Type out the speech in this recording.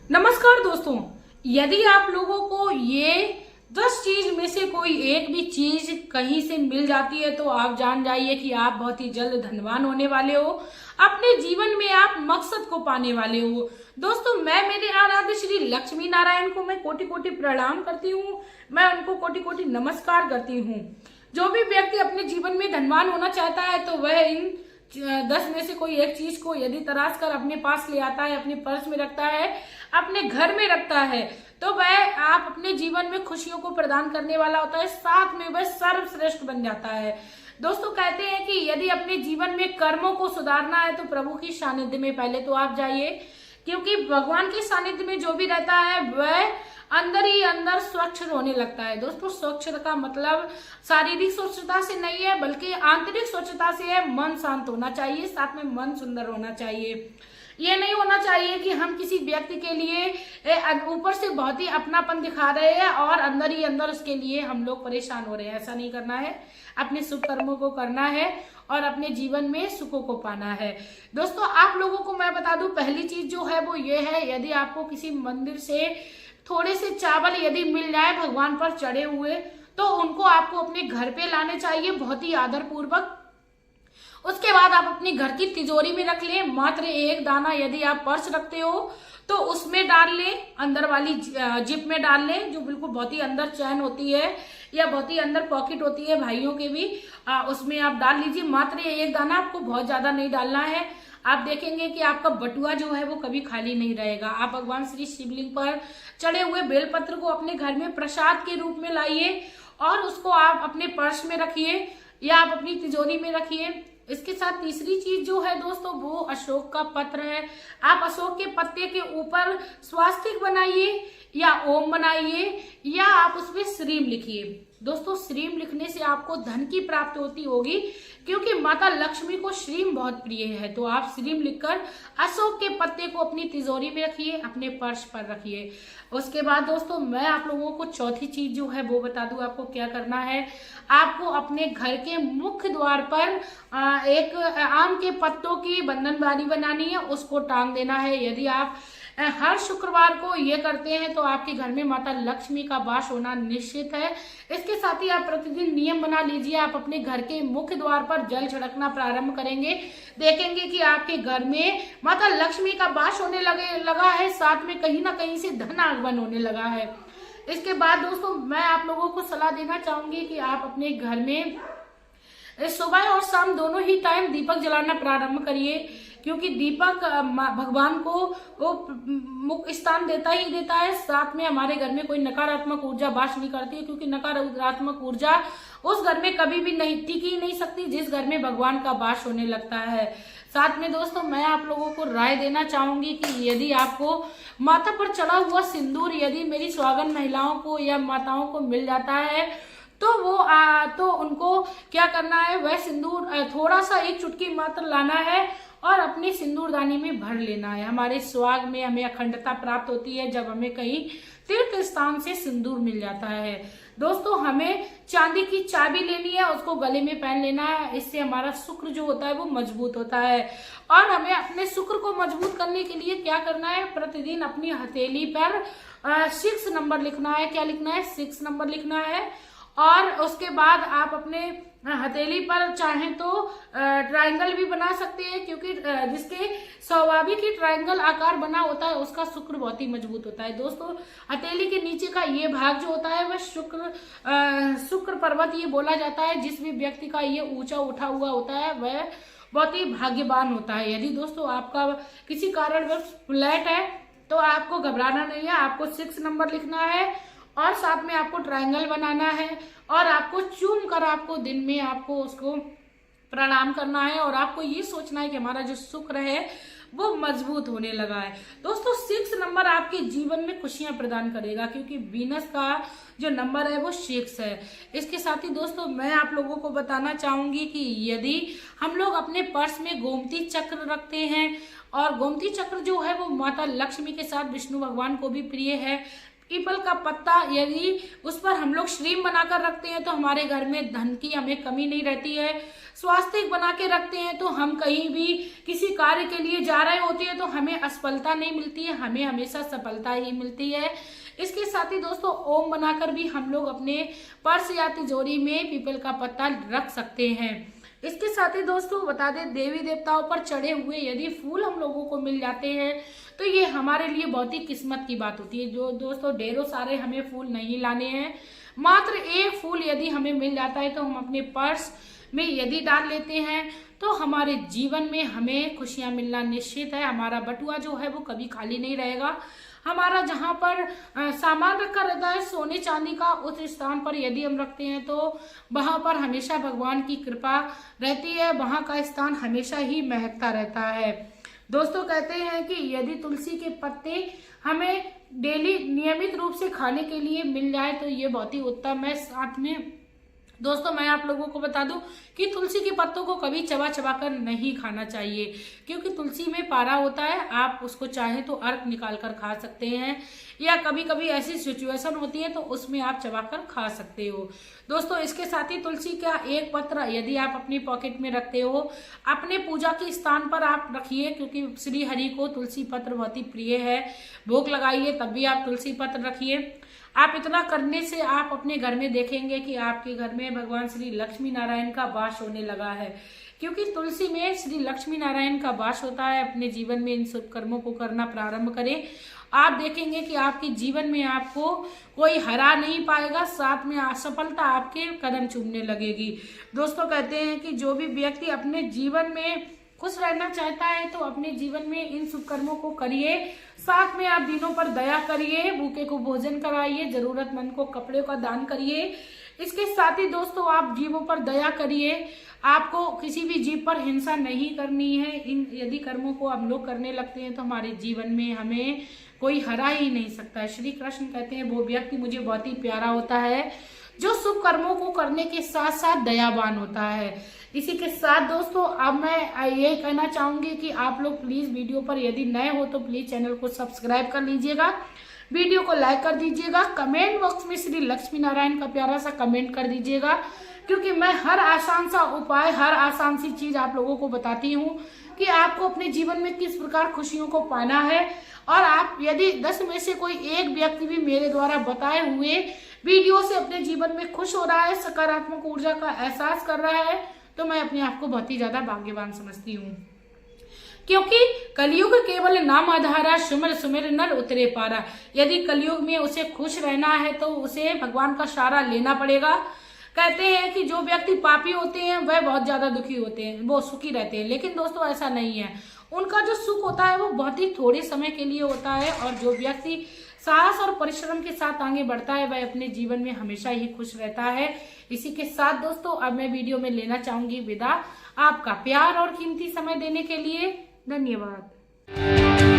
नमस्कार दोस्तों, यदि आप लोगों को ये 10 चीज में से कोई एक भी चीज कहीं से मिल जाती है तो आप जान जाइए कि आप बहुत ही जल्द धनवान होने वाले हो। अपने जीवन में आप मकसद को पाने वाले हो। दोस्तों, मैं मेरे आराध्य श्री लक्ष्मी नारायण को मैं कोटि कोटि प्रणाम करती हूँ। मैं उनको कोटि कोटि नमस्कार करती हूँ। जो भी व्यक्ति अपने जीवन में धनवान होना चाहता है तो वह इन 10 में से कोई एक चीज को यदि तराश कर अपने पास ले आता है, अपने पर्स में रखता है, अपने घर में रखता है, तो वह आप अपने जीवन में खुशियों को प्रदान करने वाला होता है। साथ में वह सर्वश्रेष्ठ बन जाता है। दोस्तों, कहते हैं कि यदि अपने जीवन में कर्मों को सुधारना है तो प्रभु की सानिध्य में पहले तो आप जाइए, क्योंकि भगवान के सानिध्य में जो भी रहता है वह अंदर ही अंदर स्वच्छ होने लगता है। दोस्तों, स्वच्छता का मतलब शारीरिक स्वच्छता से नहीं है, बल्कि आंतरिक स्वच्छता से है। मन शांत होना चाहिए, साथ में मन सुंदर होना चाहिए। ये नहीं होना चाहिए कि हम किसी व्यक्ति के लिए ऊपर से बहुत ही अपनापन दिखा रहे हैं और अंदर ही अंदर उसके लिए हम लोग परेशान हो रहे हैं। ऐसा नहीं करना है। अपने शुभ कर्मों को करना है और अपने जीवन में सुखों को पाना है। दोस्तों, आप लोगों को मैं बता दूं, पहली चीज जो है वो ये है, यदि आपको किसी मंदिर से थोड़े से चावल यदि मिल जाए भगवान पर चढ़े हुए, तो उनको आपको अपने घर पे लाने चाहिए बहुत ही आदर पूर्वक। उसके बाद आप अपनी घर की तिजोरी में रख लें। मात्र एक दाना यदि आप पर्स रखते हो तो उसमें डाल लें, अंदर वाली जिप में डाल लें, जो बिल्कुल बहुत ही अंदर चैन होती है या बहुत ही अंदर पॉकेट होती है भाइयों के भी, उसमें आप डाल लीजिए। मात्र एक दाना, आपको बहुत ज्यादा नहीं डालना है। आप देखेंगे कि आपका बटुआ जो है वो कभी खाली नहीं रहेगा। आप भगवान श्री शिवलिंग पर चढ़े हुए बेलपत्र को अपने घर में प्रसाद के रूप में लाइए और उसको आप अपने पर्स में रखिए या आप अपनी तिजोरी में रखिए। इसके साथ तीसरी चीज जो है दोस्तों, वो अशोक का पत्र है। आप अशोक के पत्ते के ऊपर स्वास्तिक बनाइए या ओम बनाइए या आप उसमें श्रीम लिखिए। दोस्तों, श्रीम लिखने से आपको धन की प्राप्ति होती होगी, क्योंकि माता लक्ष्मी को श्रीम बहुत प्रिय है। तो आप श्रीम लिखकर अशोक के पत्ते को अपनी तिजोरी में रखिए, अपने पर्स पर रखिए। उसके बाद दोस्तों, मैं आप लोगों को चौथी चीज जो है वो बता दूं आपको क्या करना है। आपको अपने घर के मुख्य द्वार पर एक आम के पत्तों की बंधनबारी बनानी है, उसको टांग देना है। यदि आप हर शुक्रवार को ये करते हैं तो आपके घर में माता लक्ष्मी का वास होना निश्चित है। इसके साथ ही आप प्रतिदिन नियम बना लीजिए। आप अपने घर के मुख्य द्वार पर जल छिड़कना प्रारंभ करेंगे, देखेंगे कि आपके घर में माता लक्ष्मी का वास होने लगा है, साथ में कहीं ना कहीं से धन आगमन होने लगा है। इसके बाद दोस्तों, मैं आप लोगों को सलाह देना चाहूंगी कि आप अपने घर में सुबह और शाम दोनों ही टाइम दीपक जलाना प्रारंभ करिए, क्योंकि दीपक भगवान को वो मुख्य स्थान देता ही देता है। साथ में हमारे घर में कोई नकारात्मक ऊर्जा वास नहीं करती है, क्योंकि नकारात्मक ऊर्जा उस घर में कभी भी नहीं टिक ही नहीं सकती जिस घर में भगवान का वास होने लगता है। साथ में दोस्तों, मैं आप लोगों को राय देना चाहूंगी कि यदि आपको माथा पर चढ़ा हुआ सिंदूर यदि मेरी सुहागन महिलाओं को या माताओं को मिल जाता है तो वो तो उनको क्या करना है, वह सिंदूर थोड़ा सा एक चुटकी मात्र लाना है और अपनी सिंदूरदानी में भर लेना है। हमारे सुहाग में हमें अखंडता प्राप्त होती है जब हमें कहीं तीर्थ स्थान से सिंदूर मिल जाता है। दोस्तों, हमें चांदी की चाबी लेनी है, उसको गले में पहन लेना है। इससे हमारा शुक्र जो होता है वो मजबूत होता है। और हमें अपने शुक्र को मजबूत करने के लिए क्या करना है, प्रतिदिन अपनी हथेली पर 6 नंबर लिखना है। क्या लिखना है? 6 नंबर लिखना है। और उसके बाद आप अपने हथेली पर चाहें तो ट्रायंगल भी बना सकते हैं, क्योंकि जिसके स्वाभाविक ही ट्रायंगल आकार बना होता है उसका शुक्र बहुत ही मजबूत होता है। दोस्तों, हथेली के नीचे का ये भाग जो होता है वह शुक्र पर्वत ये बोला जाता है। जिस भी व्यक्ति का ये ऊंचा उठा हुआ होता है वह बहुत ही भाग्यवान होता है। यदि दोस्तों आपका किसी कारणवश फ्लैट है तो आपको घबराना नहीं है। आपको 6 नंबर लिखना है और साथ में आपको ट्रायंगल बनाना है और आपको चूम कर आपको दिन में आपको उसको प्रणाम करना है और आपको ये सोचना है कि हमारा जो शुक्र है वो मजबूत होने लगा है। दोस्तों, 6 नंबर आपके जीवन में खुशियां प्रदान करेगा, क्योंकि वीनस का जो नंबर है वो 6 है। इसके साथ ही दोस्तों, मैं आप लोगों को बताना चाहूंगी कि यदि हम लोग अपने पर्स में गोमती चक्र रखते हैं, और गोमती चक्र जो है वो माता लक्ष्मी के साथ विष्णु भगवान को भी प्रिय है, पीपल का पत्ता यदि उस पर हम लोग श्रीम बनाकर रखते हैं तो हमारे घर में धन की हमें कमी नहीं रहती है। स्वास्तिक बना के रखते हैं तो हम कहीं भी किसी कार्य के लिए जा रहे होते हैं तो हमें असफलता नहीं मिलती है, हमें हमेशा सफलता ही मिलती है। इसके साथ ही दोस्तों ओम बनाकर भी हम लोग अपने पर्स या तिजोरी में पीपल का पत्ता रख सकते हैं। इसके साथ ही दोस्तों बता दें, देवी देवताओं पर चढ़े हुए यदि फूल हम लोगों को मिल जाते हैं तो ये हमारे लिए बहुत ही किस्मत की बात होती है। जो दोस्तों ढेरों सारे हमें फूल नहीं लाने हैं, मात्र एक फूल यदि हमें मिल जाता है तो हम अपने पर्स में यदि डाल लेते हैं तो हमारे जीवन में हमें खुशियां मिलना निश्चित है। हमारा बटुआ जो है वो कभी खाली नहीं रहेगा। हमारा जहाँ पर सामान रखा रहता है सोने चांदी का, उस स्थान पर यदि हम रखते हैं तो वहां पर हमेशा भगवान की कृपा रहती है, वहां का स्थान हमेशा ही महकता रहता है। दोस्तों कहते हैं कि यदि तुलसी के पत्ते हमें डेली नियमित रूप से खाने के लिए मिल जाए तो ये बहुत ही उत्तम है। साथ में दोस्तों मैं आप लोगों को बता दूं कि तुलसी के पत्तों को कभी चबा चबा कर नहीं खाना चाहिए, क्योंकि तुलसी में पारा होता है। आप उसको चाहे तो अर्क निकाल कर खा सकते हैं, या कभी कभी ऐसी सिचुएशन होती है तो उसमें आप चबा कर खा सकते हो। दोस्तों इसके साथ ही तुलसी का एक पत्र यदि आप अपनी पॉकेट में रखते हो, अपने पूजा के स्थान पर आप रखिए, क्योंकि श्री हरि को तुलसी पत्र बहुत ही प्रिय है। भोग लगाइए तब भी आप तुलसी पत्र रखिए। आप इतना करने से आप अपने घर में देखेंगे कि आपके घर में भगवान श्री लक्ष्मी नारायण का वास होने लगा है, क्योंकि तुलसी में श्री लक्ष्मी नारायण का वास होता है। अपने जीवन में इन शुभ कर्मों को करना प्रारंभ करें, आप देखेंगे कि आपके जीवन में आपको कोई हरा नहीं पाएगा, साथ में असफलता आपके कदम चूमने लगेगी। दोस्तों कहते हैं कि जो भी व्यक्ति अपने जीवन में खुश रहना चाहता है तो अपने जीवन में इन शुभ कर्मों को करिए। साथ में आप दिनों पर दया करिए, भूखे को भोजन कराइए, जरूरतमंद को कपड़े का दान करिए। इसके साथ ही दोस्तों आप जीवों पर दया करिए, आपको किसी भी जीव पर हिंसा नहीं करनी है। इन यदि कर्मों को हम लोग करने लगते हैं तो हमारे जीवन में हमें कोई हरा ही नहीं सकता है। श्री कृष्ण कहते हैं वो व्यक्ति मुझे बहुत ही प्यारा होता है जो शुभ कर्मों को करने के साथ साथ दयावान होता है। इसी के साथ दोस्तों अब मैं ये कहना चाहूंगी कि आप लोग प्लीज वीडियो पर यदि नए हो तो प्लीज चैनल को सब्सक्राइब कर लीजिएगा, वीडियो को लाइक कर दीजिएगा, कमेंट बॉक्स में श्री लक्ष्मी नारायण का प्यारा सा कमेंट कर दीजिएगा, क्योंकि मैं हर आसान सा उपाय, हर आसान सी चीज आप लोगों को बताती हूँ कि आपको अपने जीवन में किस प्रकार खुशियों को पाना है। और आप यदि 10 में से कोई एक व्यक्ति भी मेरे द्वारा बताए हुए वीडियो से अपने जीवन में खुश हो रहा है, सकारात्मक ऊर्जा का एहसास कर रहा है, तो मैं अपने आप को बहुत ही ज्यादा भाग्यवान समझती हूँ। क्योंकि कलयुग केवल नाम आधारा, सुमिर सुमिर नर उतरे पारा। यदि कलयुग में उसे खुश रहना है तो उसे भगवान का सहारा लेना पड़ेगा। कहते हैं कि जो व्यक्ति पापी होते हैं वह बहुत ज्यादा दुखी होते हैं, वो सुखी रहते हैं, लेकिन दोस्तों ऐसा नहीं है। उनका जो सुख होता है वो बहुत ही थोड़े समय के लिए होता है, और जो व्यक्ति साहस और परिश्रम के साथ आगे बढ़ता है वह अपने जीवन में हमेशा ही खुश रहता है। इसी के साथ दोस्तों अब मैं वीडियो में लेना चाहूंगी विदा। आपका प्यार और कीमती समय देने के लिए धन्यवाद।